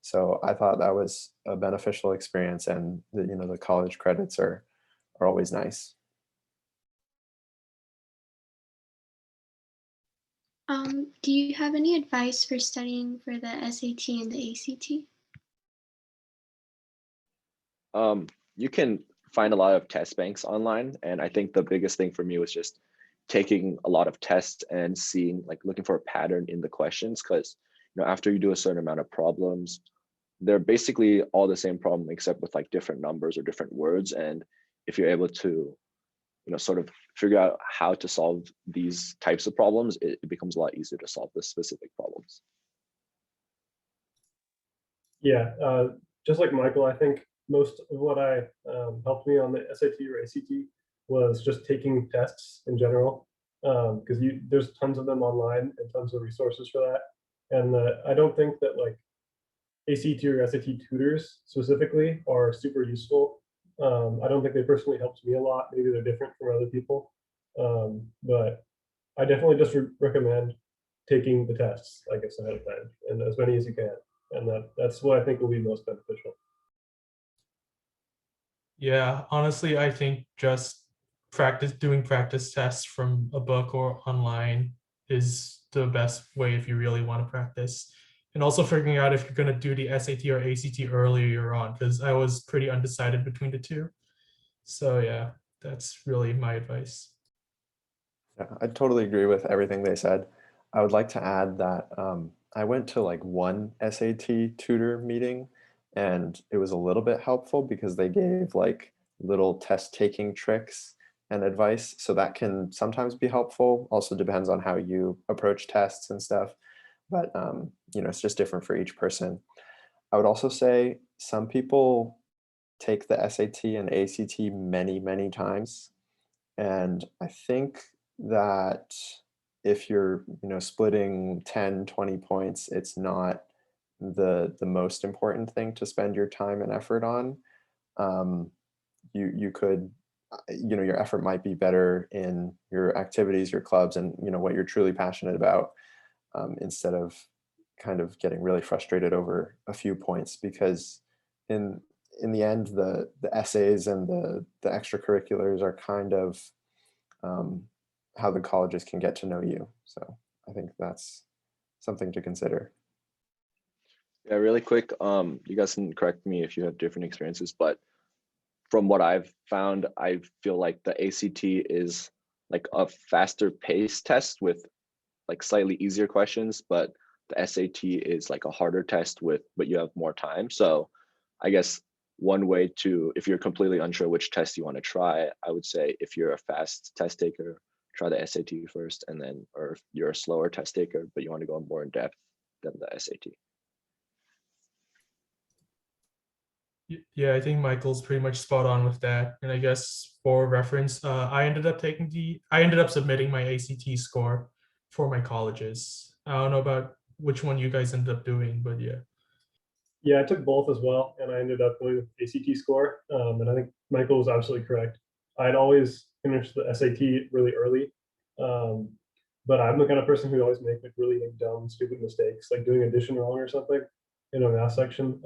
So I thought that was a beneficial experience, and the college credits are always nice. Do you have any advice for studying for the SAT and the ACT? You can find a lot of test banks online. And I think the biggest thing for me was just taking a lot of tests and looking for a pattern in the questions. Because, after you do a certain amount of problems, they're basically all the same problem, except with like different numbers or different words. And if you're able to, sort of figure out how to solve these types of problems, it becomes a lot easier to solve the specific problems. Yeah, just like Michael, I think most of what helped me on the SAT or ACT was just taking tests in general, because there's tons of them online and tons of resources for that. And I don't think that like ACT or SAT tutors specifically are super useful. I don't think they personally helped me a lot. Maybe they're different from other people, but I definitely just recommend taking the tests, I guess, ahead of time, and as many as you can. And that's what I think will be most beneficial. Yeah, honestly, I think just doing practice tests from a book or online is the best way if you really want to practice. And also figuring out if you're going to do the SAT or ACT earlier on, because I was pretty undecided between the two. So yeah, that's really my advice. Yeah, I totally agree with everything they said. I would like to add that I went to like one SAT tutor meeting, and it was a little bit helpful because they gave like little test taking tricks and advice. So that can sometimes be helpful. Also depends on how you approach tests and stuff. But it's just different for each person. I would also say some people take the SAT and ACT many, many times. And I think that if you're, splitting 10, 20 points, it's not the most important thing to spend your time and effort on. Um, you could, your effort might be better in your activities, your clubs, and what you're truly passionate about, instead of kind of getting really frustrated over a few points, because in in the end, the essays and the extracurriculars are kind of um, how the colleges can get to know you. So I think that's something to consider. Yeah, really quick. You guys can correct me if you have different experiences, but from what I've found, I feel like the ACT is like a faster paced test with like slightly easier questions, but the SAT is like a harder test but you have more time. So I guess one way to, if you're completely unsure which test you want to try, I would say if you're a fast test taker, try the SAT first, and then, or if you're a slower test taker, but you want to go more in depth, then the SAT. Yeah, I think Michael's pretty much spot on with that. And I guess for reference, I ended up submitting my ACT score for my colleges. I don't know about which one you guys ended up doing, but yeah. Yeah, I took both as well, and I ended up going with ACT score. And I think Michael was absolutely correct. I'd always finish the SAT really early, um, but I'm the kind of person who always make like really like dumb, stupid mistakes, like doing addition wrong or something in a math section.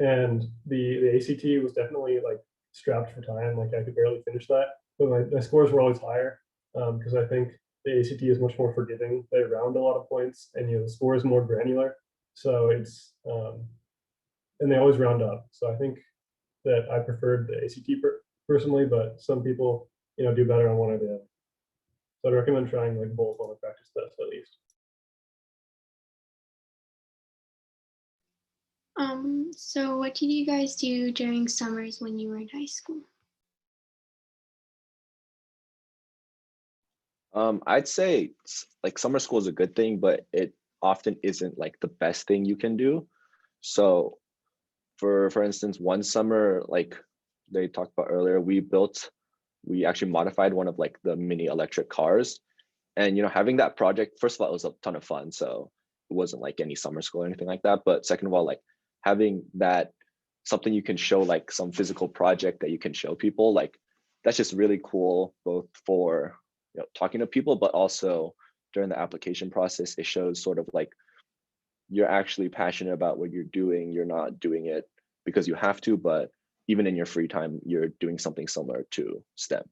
And the ACT was definitely like strapped for time. Like I could barely finish that, but my scores were always higher because I think the ACT is much more forgiving. They round a lot of points, and the score is more granular. So it's and they always round up. So I think that I preferred the ACT personally, but some people do better on one or the other. So I'd recommend trying like both on a practice test at least. So what did you guys do during summers when you were in high school? I'd say like summer school is a good thing, but it often isn't like the best thing you can do. So for instance, one summer, like they talked about earlier, we actually modified one of like the mini electric cars. And having that project, first of all, it was a ton of fun. So it wasn't like any summer school or anything like that. But second of all, like having that something you can show, like some physical project that you can show people, like that's just really cool, both for talking to people, but also during the application process, it shows sort of like you're actually passionate about what you're doing. You're not doing it because you have to, but even in your free time, you're doing something similar to STEM.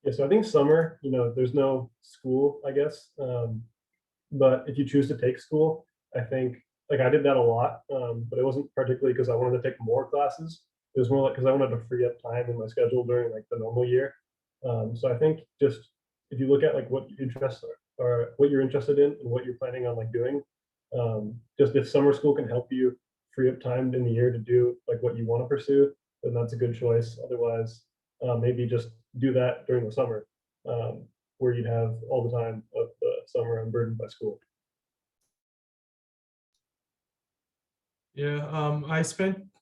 Yeah, so I think summer, there's no school, I guess. But if you choose to take school, I think like I did that a lot, but it wasn't particularly because I wanted to take more classes. It was more like because I wanted to free up time in my schedule during like the normal year. So I think just if you look at like what your interests are, or what you're interested in and what you're planning on like doing, just if summer school can help you free up time in the year to do like what you want to pursue, then that's a good choice. Otherwise, maybe just do that during the summer, where you'd have all the time of the summer unburdened by school. Yeah,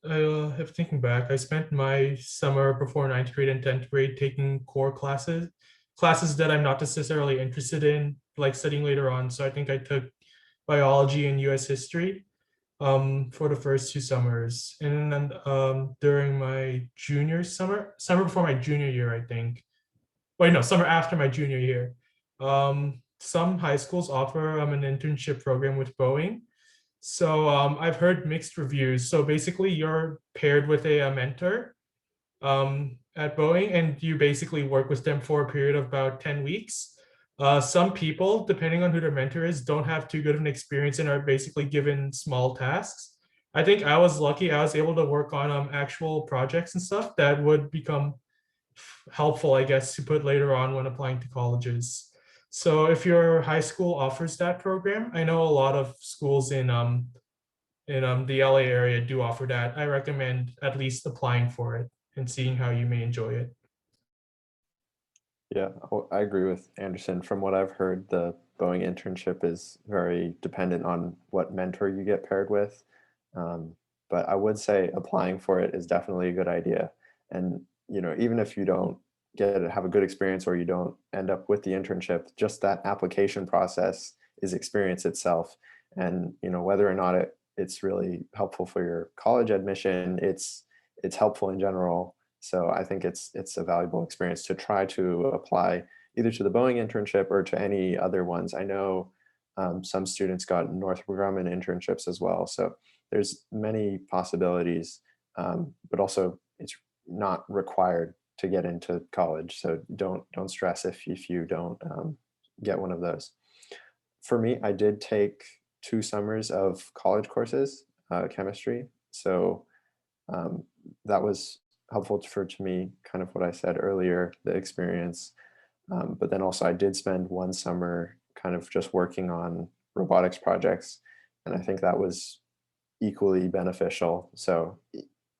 if thinking back, I spent my summer before ninth grade and 10th grade taking core classes that I'm not necessarily interested in, like studying later on. So I think I took biology and US history for the first 2 summers. And then during my summer before my junior year, I think. Wait, no, summer after my junior year. Some high schools offer an internship program with Boeing. So I've heard mixed reviews. So basically, you're paired with a mentor at Boeing, and you basically work with them for a period of about 10 weeks. Some people, depending on who their mentor is, don't have too good of an experience and are basically given small tasks. I think I was lucky. I was able to work on actual projects and stuff that would become helpful, I guess, to put later on when applying to colleges. So if your high school offers that program, I know a lot of schools in the LA area do offer that. I recommend at least applying for it and seeing how you may enjoy it. Yeah, I agree with Anderson. From what I've heard, the Boeing internship is very dependent on what mentor you get paired with. But I would say applying for it is definitely a good idea. And even if you don't have a good experience or you don't end up with the internship, just that application process is experience itself. And whether or not it's really helpful for your college admission, it's helpful in general. So I think it's a valuable experience to try to apply either to the Boeing internship or to any other ones. I know some students got Northrop Grumman internships as well. So there's many possibilities, but also it's not required to get into college. So don't stress if you don't get one of those. For me, I did take 2 summers of college courses, chemistry. So that was helpful to me, kind of what I said earlier, the experience. But then also I did spend 1 summer kind of just working on robotics projects. And I think that was equally beneficial. So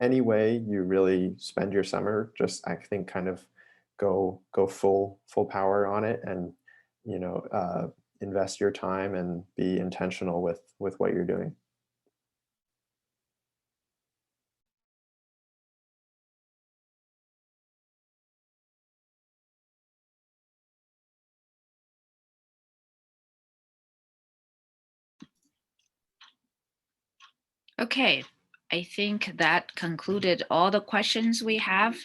any way you really spend your summer, just I think kind of go full power on it, and invest your time and be intentional with what you're doing. Okay, I think that concluded all the questions we have.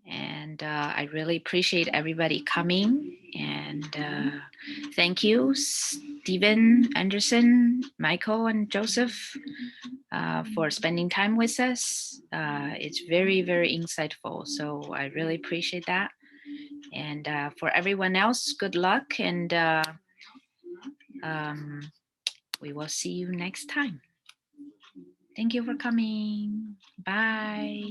And I really appreciate everybody coming. And thank you, Stephen, Anderson, Michael, and Joseph for spending time with us. It's very, very insightful. So I really appreciate that. And for everyone else, good luck. And we will see you next time. Thank you for coming. Bye.